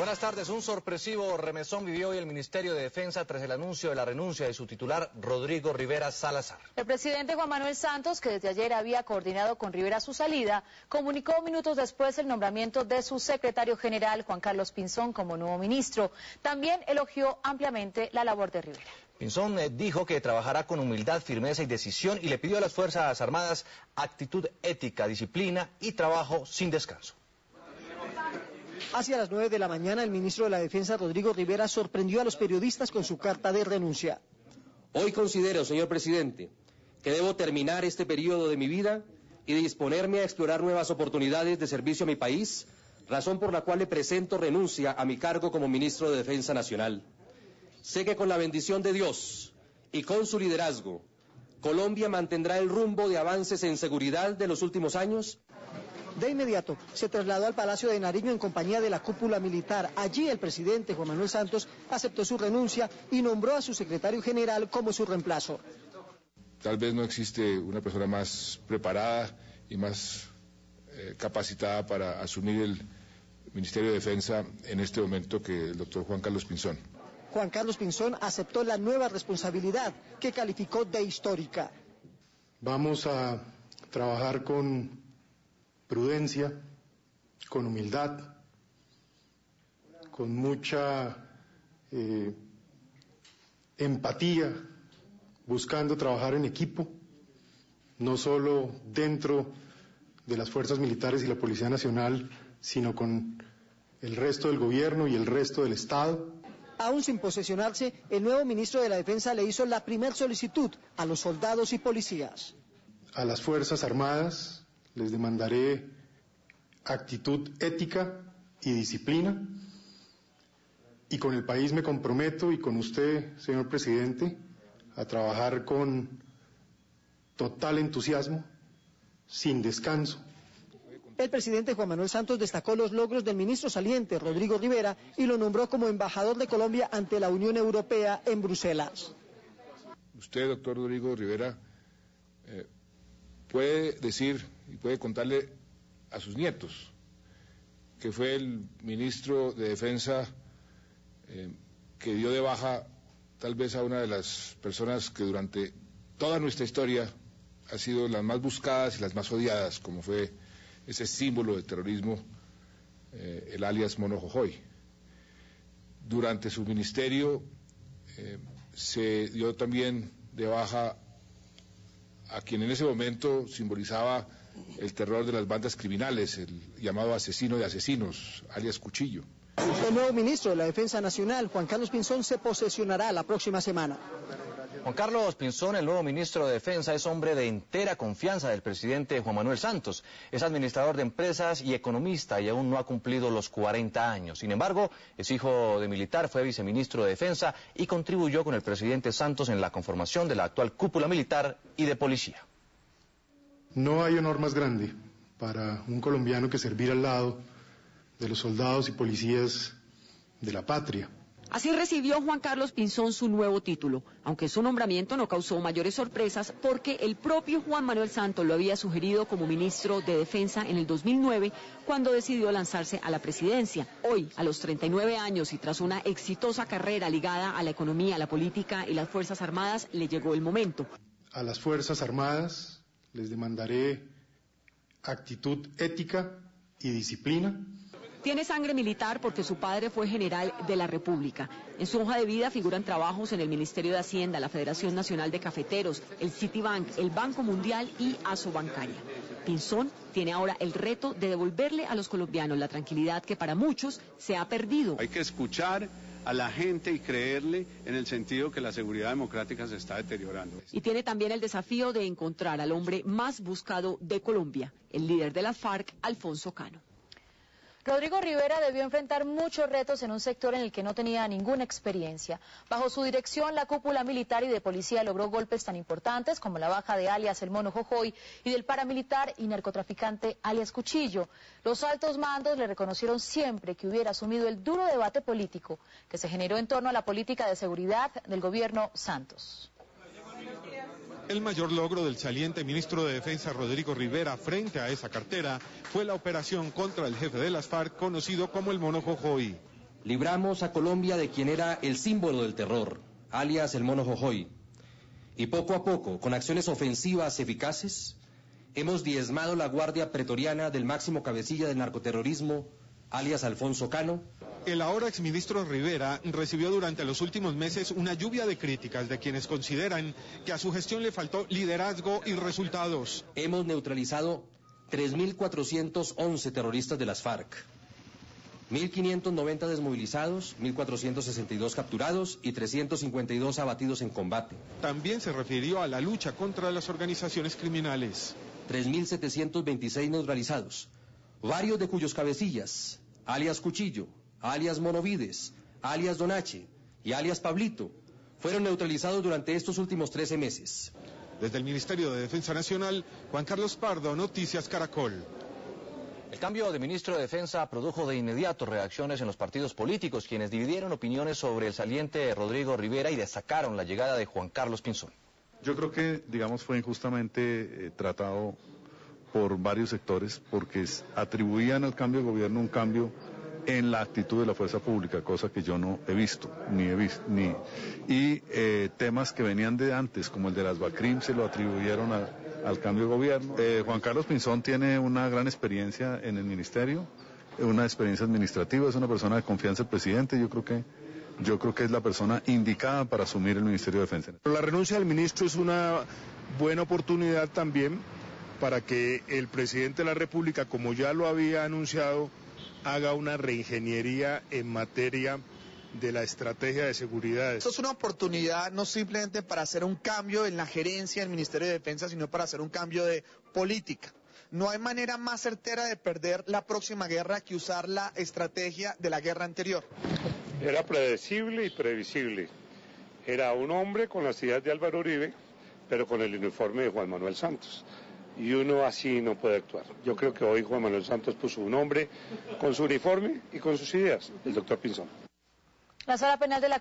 Buenas tardes. Un sorpresivo remesón vivió hoy el Ministerio de Defensa tras el anuncio de la renuncia de su titular, Rodrigo Rivera Salazar. El presidente Juan Manuel Santos, que desde ayer había coordinado con Rivera su salida, comunicó minutos después el nombramiento de su secretario general, Juan Carlos Pinzón, como nuevo ministro. También elogió ampliamente la labor de Rivera. Pinzón dijo que trabajará con humildad, firmeza y decisión y le pidió a las Fuerzas Armadas actitud ética, disciplina y trabajo sin descanso. Hacia las 9 de la mañana, el ministro de la Defensa, Rodrigo Rivera, sorprendió a los periodistas con su carta de renuncia. Hoy considero, señor presidente, que debo terminar este periodo de mi vida y disponerme a explorar nuevas oportunidades de servicio a mi país, razón por la cual le presento renuncia a mi cargo como ministro de Defensa Nacional. Sé que con la bendición de Dios y con su liderazgo, Colombia mantendrá el rumbo de avances en seguridad de los últimos años. De inmediato se trasladó al Palacio de Nariño en compañía de la cúpula militar. Allí el presidente Juan Manuel Santos aceptó su renuncia y nombró a su secretario general como su reemplazo. Tal vez no existe una persona más preparada y más capacitada para asumir el Ministerio de Defensa en este momento que el doctor Juan Carlos Pinzón. Juan Carlos Pinzón aceptó la nueva responsabilidad que calificó de histórica. Vamos a trabajar con prudencia, con humildad, con mucha empatía, buscando trabajar en equipo, no solo dentro de las fuerzas militares y la Policía Nacional, sino con el resto del gobierno y el resto del Estado. Aún sin posesionarse, el nuevo ministro de la Defensa le hizo la primera solicitud a los soldados y policías. A las Fuerzas Armadas les demandaré actitud ética y disciplina, y con el país me comprometo, y con usted, señor presidente, a trabajar con total entusiasmo, sin descanso. El presidente Juan Manuel Santos destacó los logros del ministro saliente, Rodrigo Rivera, y lo nombró como embajador de Colombia ante la Unión Europea en Bruselas. Usted, doctor Rodrigo Rivera, puede decir y puede contarle a sus nietos que fue el ministro de Defensa que dio de baja tal vez a una de las personas que durante toda nuestra historia ha sido las más buscadas y las más odiadas, como fue ese símbolo de terrorismo, el alias Mono Jojoy. Durante su ministerio se dio también de baja a quien en ese momento simbolizaba el terror de las bandas criminales, el llamado asesino de asesinos, alias Cuchillo. El nuevo ministro de la Defensa Nacional, Juan Carlos Pinzón, se posesionará la próxima semana. Juan Carlos Pinzón, el nuevo ministro de Defensa, es hombre de entera confianza del presidente Juan Manuel Santos. Es administrador de empresas y economista y aún no ha cumplido los 40 años. Sin embargo, es hijo de militar, fue viceministro de Defensa y contribuyó con el presidente Santos en la conformación de la actual cúpula militar y de policía. No hay honor más grande para un colombiano que servir al lado de los soldados y policías de la patria. Así recibió Juan Carlos Pinzón su nuevo título, aunque su nombramiento no causó mayores sorpresas porque el propio Juan Manuel Santos lo había sugerido como ministro de Defensa en el 2009 cuando decidió lanzarse a la presidencia. Hoy, a los 39 años y tras una exitosa carrera ligada a la economía, la política y las Fuerzas Armadas, le llegó el momento. A las Fuerzas Armadas les demandaré actitud ética y disciplina. Tiene sangre militar porque su padre fue general de la República. En su hoja de vida figuran trabajos en el Ministerio de Hacienda, la Federación Nacional de Cafeteros, el Citibank, el Banco Mundial y Asobancaria. Pinzón tiene ahora el reto de devolverle a los colombianos la tranquilidad que para muchos se ha perdido. Hay que escuchar a la gente y creerle en el sentido que la seguridad democrática se está deteriorando. Y tiene también el desafío de encontrar al hombre más buscado de Colombia, el líder de las FARC, Alfonso Cano. Rodrigo Rivera debió enfrentar muchos retos en un sector en el que no tenía ninguna experiencia. Bajo su dirección, la cúpula militar y de policía logró golpes tan importantes como la baja de alias El Mono Jojoy y del paramilitar y narcotraficante alias Cuchillo. Los altos mandos le reconocieron siempre que hubiera asumido el duro debate político que se generó en torno a la política de seguridad del gobierno Santos. El mayor logro del saliente ministro de Defensa Rodrigo Rivera frente a esa cartera fue la operación contra el jefe de las FARC conocido como el Mono Jojoy. libramos a Colombia de quien era el símbolo del terror, alias el Mono Jojoy. Y poco a poco, con acciones ofensivas eficaces, hemos diezmado la guardia pretoriana del máximo cabecilla del narcoterrorismo, alias Alfonso Cano. El ahora exministro Rivera recibió durante los últimos meses una lluvia de críticas de quienes consideran que a su gestión le faltó liderazgo y resultados. Hemos neutralizado 3.411 terroristas de las FARC, 1.590 desmovilizados, 1.462 capturados y 352 abatidos en combate. También se refirió a la lucha contra las organizaciones criminales. 3.726 neutralizados, varios de cuyos cabecillas, alias Cuchillo, alias Monovides, alias Donache y alias Pablito, fueron neutralizados durante estos últimos 13 meses. Desde el Ministerio de Defensa Nacional, Juan Carlos Pardo, Noticias Caracol. El cambio de ministro de Defensa produjo de inmediato reacciones en los partidos políticos, quienes dividieron opiniones sobre el saliente Rodrigo Rivera y destacaron la llegada de Juan Carlos Pinzón. Yo creo que, digamos, fue injustamente tratado por varios sectores porque atribuían al cambio de gobierno un cambio en la actitud de la fuerza pública, cosa que yo no he visto, y temas que venían de antes, como el de las BACRIM, se lo atribuyeron al cambio de gobierno. Juan Carlos Pinzón tiene una gran experiencia en el ministerio, una experiencia administrativa, es una persona de confianza del presidente, yo creo que es la persona indicada para asumir el Ministerio de Defensa. La renuncia del ministro es una buena oportunidad también para que el presidente de la República, como ya lo había anunciado, haga una reingeniería en materia de la estrategia de seguridad. Esto es una oportunidad no simplemente para hacer un cambio en la gerencia del Ministerio de Defensa, sino para hacer un cambio de política. No hay manera más certera de perder la próxima guerra que usar la estrategia de la guerra anterior. Era predecible y previsible. Era un hombre con las ideas de Álvaro Uribe, pero con el uniforme de Juan Manuel Santos. Y uno así no puede actuar. Yo creo que hoy Juan Manuel Santos puso un hombre con su uniforme y con sus ideas, el doctor Pinzón. La Sala Penal de la